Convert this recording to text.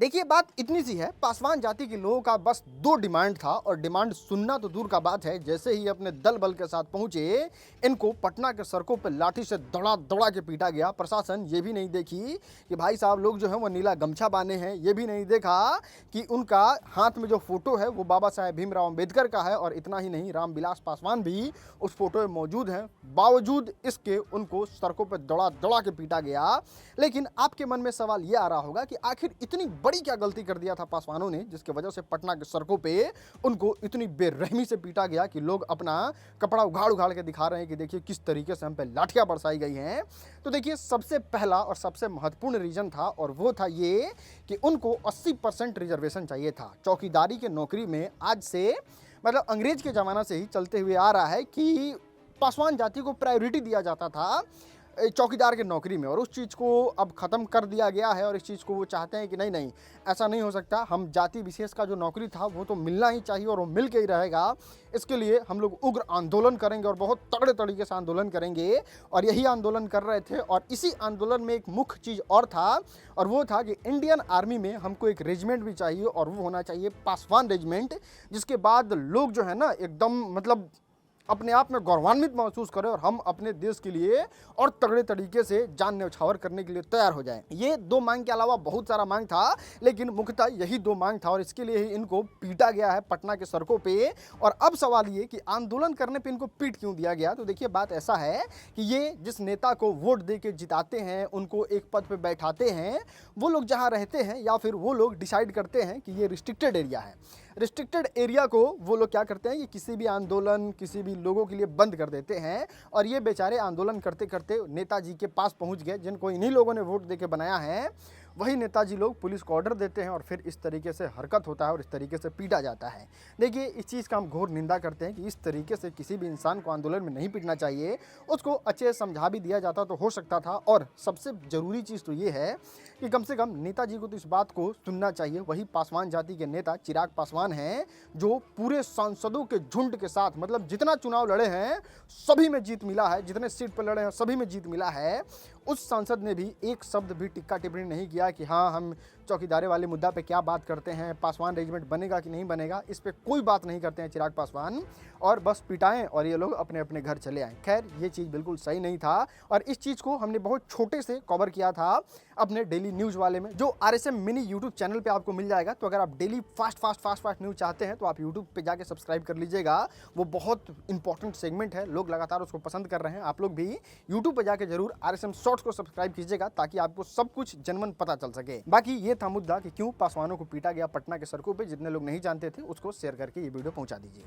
देखिए बात इतनी सी है, पासवान जाति के लोगों का बस 2 डिमांड था और डिमांड सुनना तो दूर का बात है, जैसे ही अपने दल बल के साथ पहुंचे, इनको पटना के सड़कों पर लाठी से दड़ा-दड़ा के पीटा गया। प्रशासन ये भी नहीं देखी कि भाई साहब लोग जो हैं वो नीला गमछा बांधे हैं, ये भी नहीं देखा कि उनका हाथ में जो फ़ोटो है वो बाबा साहेब भीमराव अंबेडकर का है और इतना ही नहीं रामविलास पासवान भी उस फ़ोटो में मौजूद हैं। बावजूद इसके उनको सड़कों पर दड़ा-दड़ा के पीटा गया। लेकिन आपके मन में सवाल ये आ रहा होगा कि आखिर इतनी बड़ी क्या गलती कर दिया था पासवानों ने जिसकी वजह से पटना की सड़कों पे उनको इतनी बेरहमी से पीटा गया कि लोग अपना कपड़ा उघाड़-उघाड़ के दिखा रहे हैं कि देखिए किस तरीके से हम पे लाठियाँ बरसाई गई हैं। तो देखिए सबसे पहला और सबसे महत्वपूर्ण रीज़न था और वो था ये कि उनको 80% रिजर्वेशन चाहिए था। चौकीदारी की नौकरी में आज से मतलब अंग्रेज के ज़माना से ही चलते हुए आ रहा है कि पासवान जाति को प्रायोरिटी दिया जाता था चौकीदार की नौकरी में और उस चीज़ को अब ख़त्म कर दिया गया है और इस चीज़ को वो चाहते हैं कि नहीं नहीं ऐसा नहीं हो सकता, हम जाति विशेष का जो नौकरी था वो तो मिलना ही चाहिए और वो मिल के ही रहेगा। इसके लिए हम लोग उग्र आंदोलन करेंगे और बहुत तगड़े तरीके से आंदोलन करेंगे और यही आंदोलन कर रहे थे और इसी आंदोलन में एक मुख्य चीज़ और था और वो था कि इंडियन आर्मी में हमको एक रेजिमेंट भी चाहिए और वो होना चाहिए पासवान रेजिमेंट, जिसके बाद लोग जो है ना एकदम मतलब अपने आप में गौरवान्वित महसूस करें और हम अपने देश के लिए और तगड़े तरीके से जान न्यौछावर करने के लिए तैयार हो जाएं। ये 2 मांग के अलावा बहुत सारा मांग था, लेकिन मुख्यतः यही 2 मांग था और इसके लिए ही इनको पीटा गया है पटना के सड़कों पे। और अब सवाल ये कि आंदोलन करने पे इनको पीट क्यों दिया गया? तो देखिए बात ऐसा है कि ये जिस नेता को वोट दे के जिताते हैं, उनको एक पद पे बैठाते हैं, वो लोग जहाँ रहते हैं या फिर वो लोग डिसाइड करते हैं कि ये रिस्ट्रिक्टेड एरिया है। रिस्ट्रिक्टेड एरिया को वो लोग क्या करते हैं कि किसी भी आंदोलन किसी भी लोगों के लिए बंद कर देते हैं और ये बेचारे आंदोलन करते करते नेताजी के पास पहुंच गए जिनको इन्हीं लोगों ने वोट देके बनाया है। वही नेताजी लोग पुलिस को ऑर्डर देते हैं और फिर इस तरीके से हरकत होता है और इस तरीके से पीटा जाता है। देखिए इस चीज़ का हम घोर निंदा करते हैं कि इस तरीके से किसी भी इंसान को आंदोलन में नहीं पीटना चाहिए। उसको अच्छे से समझा भी दिया जाता तो हो सकता था और सबसे ज़रूरी चीज़ तो ये है कि कम से कम नेताजी को तो इस बात को सुनना चाहिए। वही पासवान जाति के नेता चिराग पासवान हैं जो पूरे सांसदों के झुंड के साथ मतलब जितना चुनाव लड़े हैं सभी में जीत मिला है, जितने सीट पर लड़े हैं सभी में जीत मिला है। उस सांसद ने भी एक शब्द भी टिक्का टिप्पणी नहीं किया कि हाँ हम चौकीदारी वाले मुद्दा पे क्या बात करते हैं, पासवान रेजिमेंट बनेगा कि नहीं बनेगा, इस पे कोई बात नहीं करते हैं चिराग पासवान और बस पिटाएं और ये लोग अपने अपने घर चले आएँ। खैर ये चीज़ बिल्कुल सही नहीं था और इस चीज़ को हमने बहुत छोटे से कवर किया था अपने डेली न्यूज़ वाले में जो RSM मिनी यूट्यूब चैनल पे आपको मिल जाएगा। तो अगर आप डेली फास्ट न्यूज़ चाहते हैं तो आप यूट्यूब पे जाके सब्सक्राइब कर लीजिएगा। वो बहुत इंपॉर्टेंट सेगमेंट है, लोग लगातार उसको पसंद कर रहे हैं। आप लोग भी यूट्यूब पे जाके जरूर RSM शॉर्ट्स को सब्सक्राइब कीजिएगा ताकि आपको सब कुछ जनमन पता चल सके। बाकी ये था मुद्दा कि क्यों पासवानों को पीटा गया पटना के सड़कों पे। जितने लोग नहीं जानते थे उसको शेयर करके ये वीडियो पहुंचा दीजिए।